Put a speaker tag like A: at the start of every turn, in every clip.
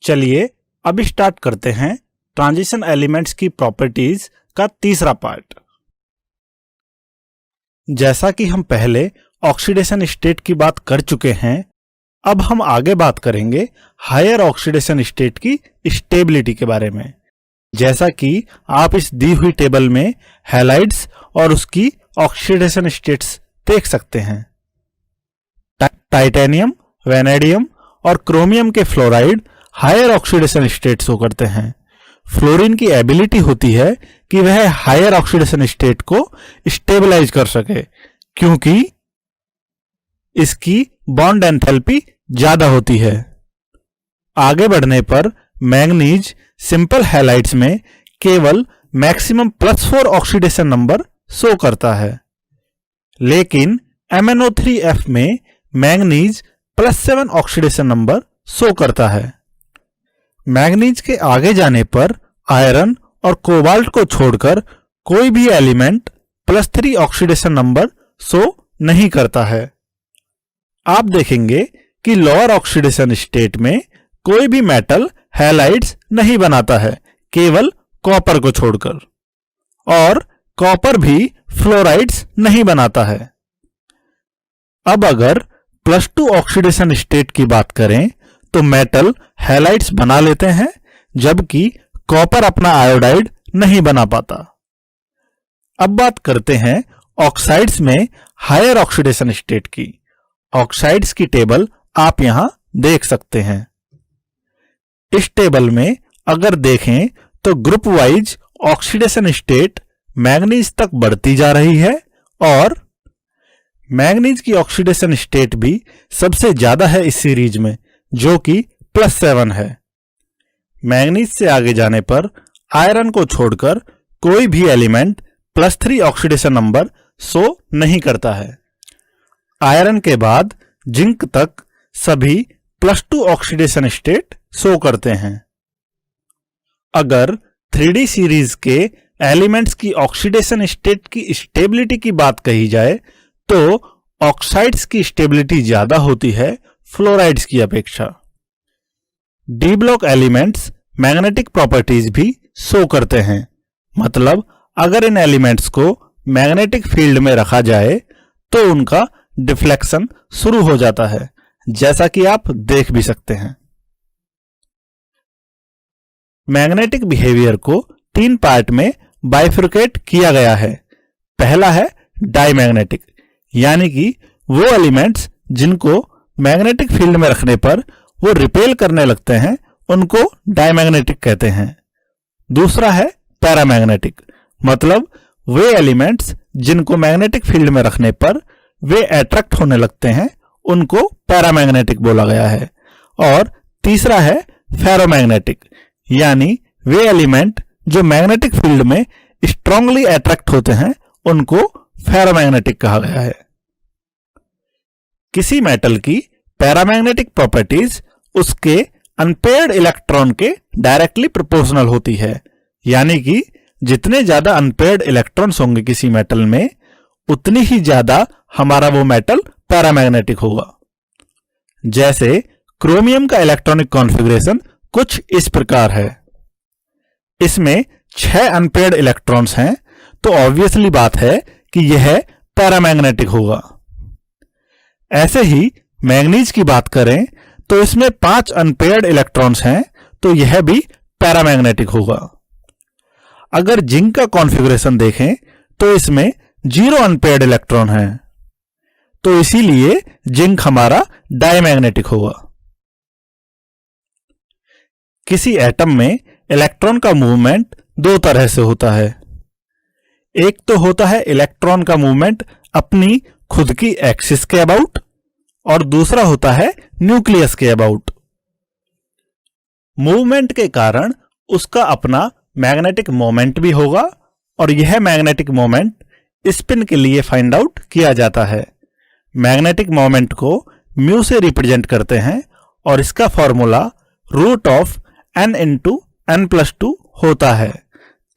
A: चलिए अब स्टार्ट करते हैं ट्रांजिशन एलिमेंट्स की प्रॉपर्टीज का तीसरा पार्ट। जैसा कि हम पहले ऑक्सीडेशन स्टेट की बात कर चुके हैं, अब हम आगे बात करेंगे हायर ऑक्सीडेशन स्टेट की स्टेबिलिटी के बारे में। जैसा कि आप इस दी हुई टेबल में हैलाइड्स और उसकी ऑक्सीडेशन स्टेट्स देख सकते हैं। टाइटेनियम, वैनेडियम और क्रोमियम के fluoride higher oxidation state show करते हैं। फ्लोरीन की एबिलिटी होती है कि वह हायर ऑक्सीडेशन स्टेट को स्टेबलाइज कर सके, क्योंकि इसकी बॉन्ड एंथैल्पी ज्यादा होती है। आगे बढ़ने पर मैंगनीज सिंपल हैलाइड्स में केवल मैक्सिमम +4 ऑक्सीडेशन नंबर शो करता है, लेकिन MnO3F में मैंगनीज +7 ऑक्सीडेशन नंबर शो करता है। मैंगनीज के आगे जाने पर आयरन और कोबाल्ट को छोड़कर कोई भी एलिमेंट +3 ऑक्सीडेशन नंबर शो नहीं करता है। आप देखेंगे कि लोअर ऑक्सीडेशन स्टेट में कोई भी मेटल हैलाइड्स नहीं बनाता है, केवल कॉपर को छोड़कर, और कॉपर भी फ्लोराइड्स नहीं बनाता है। अब अगर +2 ऑक्सीडेशन स्टेट की बात करें तो मेटल हैलाइड्स बना लेते हैं, जबकि कॉपर अपना आयोडाइड नहीं बना पाता। अब बात करते हैं ऑक्साइड्स में हायर ऑक्सीडेशन स्टेट की। ऑक्साइड्स की टेबल आप यहां देख सकते हैं। इस टेबल में अगर देखें तो group wise oxidation state manganese तक बढ़ती जा रही है, और मैंगनीज की ऑक्सीडेशन स्टेट भी सबसे ज्यादा है इस सीरीज में, जो कि +7 है। मैंगनीज से आगे जाने पर आयरन को छोड़कर कोई भी एलिमेंट +3 ऑक्सीडेशन नंबर शो नहीं करता है। आयरन के बाद जिंक तक सभी +2 ऑक्सीडेशन स्टेट शो करते हैं। अगर 3D सीरीज के एलिमेंट्स की ऑक्सीडेशन स्टेट की स्टेबिलिटी की बात कही जाए तो ऑक्साइड्स की स्टेबिलिटी ज्यादा होती है फ्लोराइड्स की अपेक्षा। D block elements magnetic properties भी शो करते हैं, मतलब अगर इन एलिमेंट्स को मैग्नेटिक फील्ड में रखा जाए तो उनका डिफ्लेक्शन शुरू हो जाता है, जैसा कि आप देख भी सकते हैं। मैग्नेटिक बिहेवियर को 3 पार्ट में बाइफरकेट किया गया है। पहला है डाईमैग्नेटिक, यानी कि वो एलिमेंट्स जिनको मैग्नेटिक फील्ड में रखने पर वो रिपेल करने लगते हैं, उनको डाईमैग्नेटिक कहते हैं। दूसरा है पैरामैग्नेटिक, मतलब वे एलिमेंट्स जिनको मैग्नेटिक फील्ड में रखने पर वे अट्रैक्ट होने लगते हैं, उनको पैरामैग्नेटिक बोला गया है। और तीसरा है फेरोमैग्नेटिक, यानी वे एलिमेंट जो मैग्नेटिक फील्ड में स्ट्रांगली अट्रैक्ट होते हैं, उनको फेरोमैग्नेटिक कहा गया है। किसी मेटल की पैरामैग्नेटिक प्रॉपर्टीज उसके अनपेयर्ड इलेक्ट्रॉन के डायरेक्टली प्रोपोर्शनल होती है, यानी कि जितने ज्यादा अनपेयर्ड इलेक्ट्रॉन्स होंगे किसी मेटल में, उतनी ही ज्यादा हमारा वो मेटल पैरामैग्नेटिक होगा। जैसे क्रोमियम का इलेक्ट्रॉनिक कॉन्फ़िगरेशन कुछ इस प्रकार है। इसमें 6 अनपेयर्ड इलेक्ट्रॉन्स हैं, तो ऑब्वियसली बात है कि यह पैरामैग्नेटिक होगा। ऐसे ही मैंगनीज की बात करें तो इसमें 5 अनपेयर्ड इलेक्ट्रॉन्स हैं, तो यह भी पैरामैग्नेटिक होगा। अगर जिंक का कॉन्फ़िगरेशन देखें तो इसमें 0 अनपेयर्ड इलेक्ट्रॉन हैं, तो इसीलिए जिंक हमारा डाईमैग्नेटिक होगा। किसी एटम में इलेक्ट्रॉन का मूवमेंट 2 तरह से होता है। एक तो होता है इलेक्ट्रॉन का मूवमेंट अपनी खुद की एक्सिस के अबाउट, और दूसरा होता है न्यूक्लियस के अबाउट। मूवमेंट के कारण उसका अपना मैग्नेटिक मोमेंट भी होगा, और यह मैग्नेटिक मोमेंट स्पिन के लिए फाइंड आउट किया जाता है। मैग्नेटिक मोमेंट को म्यू से रिप्रेजेंट करते हैं, और इसका फॉर्मूला √n × n+2 होता है,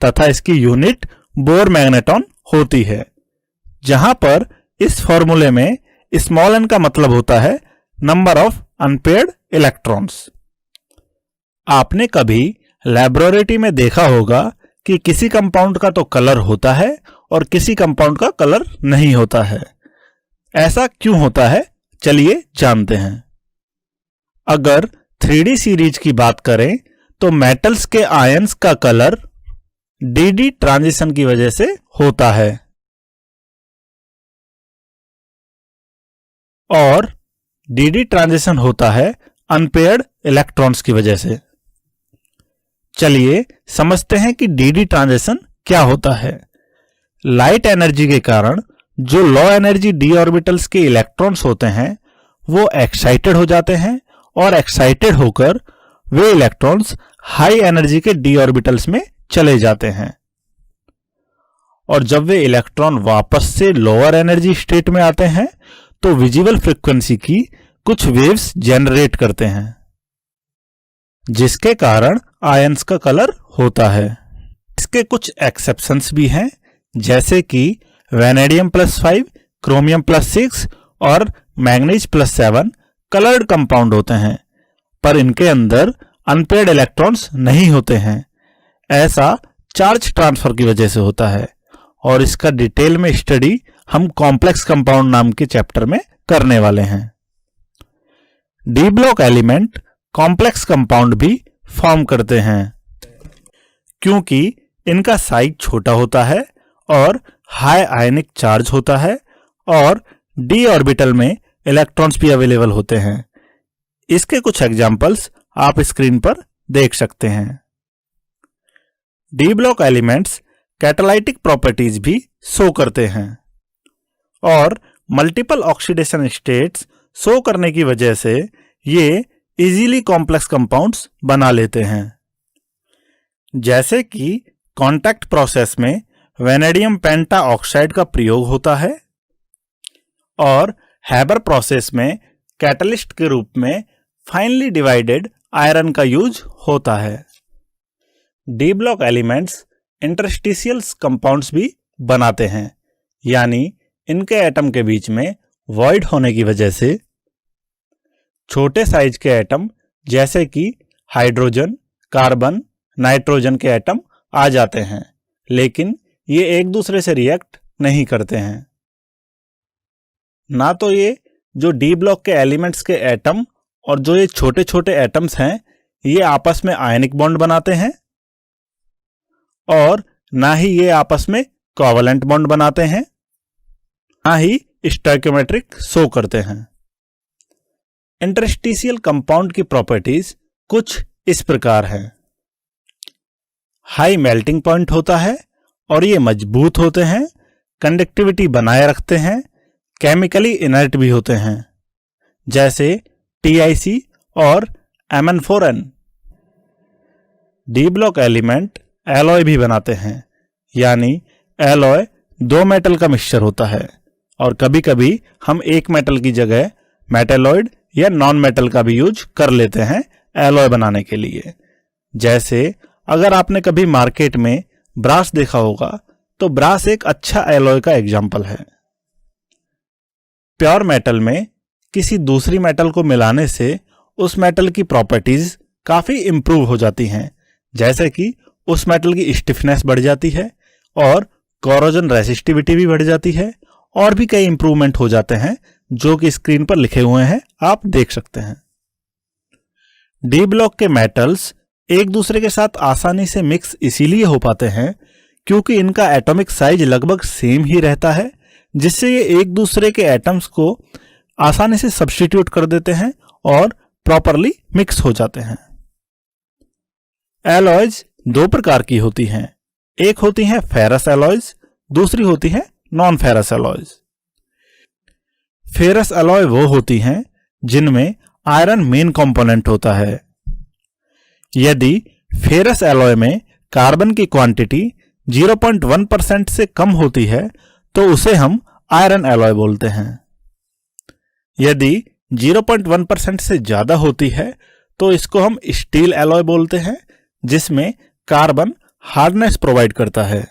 A: तथा इसकी यूनिट बोर मैग्नेटॉन होती है, जहां पर इस फॉर्मूले में स्मॉल n का मतलब होता है नंबर ऑफ अनपेयर्ड इलेक्ट्रॉन्स। आपने कभी लैबोरेटरी में देखा होगा कि किसी कंपाउंड का तो कलर होता है और किसी कंपाउंड का कलर नहीं होता है। ऐसा क्यों होता है, चलिए जानते हैं। अगर 3D सीरीज की बात करें तो मेटल्स के आयंस का कलर डी ट्रांजिशन की वजह से होता है और डी ट्रांजिशन होता है अनपेयर्ड इलेक्ट्रॉन्स की वजह से। चलिए समझते हैं कि डी ट्रांजिशन क्या होता है। लाइट एनर्जी के कारण जो लो एनर्जी डी ऑर्बिटल्स के इलेक्ट्रॉन्स होते हैं वो एक्साइटेड हो जाते हैं और एक्साइटेड होकर वे इलेक्ट्रॉन्स हाई एनर्जी के डी ऑर्बिटल्स में चले जाते हैं और जब वे इलेक्ट्रॉन वापस से लोअर एनर्जी स्टेट में आते हैं तो विजिबल फ्रीक्वेंसी की कुछ वेव्स जनरेट करते हैं जिसके कारण आयंस का कलर होता है। इसके कुछ एक्सेप्शंस भी हैं, जैसे कि वैनेडियम +5, क्रोमियम +6 और मैग्नीज +7 कलर्ड कंपाउंड होते हैं, पर इनके अंदर अनपेयर्ड इलेक्ट्रॉन्स नहीं होते हैं। ऐसा चार्ज ट्रांसफर की वजह से होता है और इसका डिटेल में स्टडी हम कॉम्प्लेक्स कंपाउंड नाम के चैप्टर में करने वाले हैं। D block element complex compound भी फॉर्म करते हैं क्योंकि इनका साइज छोटा होता है और हाई आयनिक चार्ज होता है और डी ऑर्बिटल में इलेक्ट्रॉन्स भी अवेलेबल होते हैं। इसके कुछ एग्जांपल्स आप स्क्रीन पर देख सकते हैं। D block elements catalytic properties भी शो करते हैं और मल्टीपल ऑक्सीडेशन स्टेट्स शो करने की वजह से ये इजीली कॉम्प्लेक्स कंपाउंड्स बना लेते हैं। जैसे कि कांटेक्ट प्रोसेस में वैनेडियम पेंटा ऑक्साइड का प्रयोग होता है और हैबर प्रोसेस में कैटलिस्ट के रूप में फाइनली डिवाइडेड आयरन का यूज होता है। D block elements interstitial compounds भी बनाते हैं, यानी इनके एटम के बीच में वॉइड होने की वजह से छोटे साइज के एटम जैसे कि हाइड्रोजन, कार्बन, नाइट्रोजन के एटम आ जाते हैं, लेकिन ये एक दूसरे से रिएक्ट नहीं करते हैं। ना तो ये जो डी ब्लॉक के एलिमेंट्स के एटम और जो ये छोटे छोटे एटम्स हैं ये आपस में आयनिक बॉन्ड बनाते हैं और ना ही ये आपस में कोवलेंट बॉन्ड बनाते हैं, ना ही स्टोइकियोमेट्रिक शो करते हैं। इंटरस्टिशियल कंपाउंड की प्रॉपर्टीज कुछ इस प्रकार हैं। हाई मेल्टिंग पॉइंट होता है और ये मजबूत होते हैं, कंडक्टिविटी बनाए रखते हैं, केमिकली इनर्ट भी होते हैं, जैसे TiC और Mn4n। D block element alloy भी बनाते हैं, यानी एलॉय दो मेटल का मिक्सचर होता है और कभी कभी हम एक मेटल की जगह मेटेलॉइड या नॉन मेटल का भी यूज कर लेते हैं एलॉय बनाने के लिए। जैसे अगर आपने कभी मार्केट में ब्रास देखा होगा तो ब्रास एक अच्छा एलॉय का एग्जाम्पल है। प्योर मेटल में किसी दूसरी मेटल को मिलाने से उस मेटल की प्रॉपर्टीज काफी इंप्रूव हो जाती हैं, जैसे कि उस मेटल की स्टिफनेस बढ़ जाती है और कोरोजन रेसिस्टिविटी भी बढ़ जाती है और भी कई इंप्रूवमेंट हो जाते हैं जो कि स्क्रीन पर लिखे हुए हैं, आप देख सकते हैं। डी ब्लॉक के मेटल्स एक दूसरे के साथ आसानी से मिक्स इसीलिए हो पाते हैं क्योंकि इनका एटॉमिक साइज लगभग सेम ही रहता है, जिससे ये एक दूसरे के एटम्स को आसानी से सब्स्टिट्यूट कर देते हैं और प्रॉपरली मिक्स हो जाते हैं। एलॉयज दो प्रकार की होती हैं, एक होती हैं फेरस एलॉयज, दूसरी होती हैं non ferrous alloys. Ferrous alloy वो होती हैं जिनमें आयरन मेन कंपोनेंट होता है। यदि फेरस एलॉय में कार्बन की क्वांटिटी 0.1% से कम होती है तो उसे हम आयरन एलॉय बोलते हैं। यदि 0.1% से ज्यादा होती है तो इसको हम स्टील एलॉय बोलते हैं, जिसमें कार्बन हार्डनेस प्रोवाइड करता है।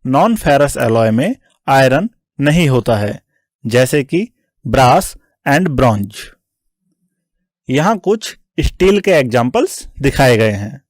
A: नॉन फेरस एलॉय में आयरन नहीं होता है, जैसे कि ब्रास एंड ब्रॉन्ज। यहां कुछ स्टील के एग्जाम्पल्स दिखाए गए हैं।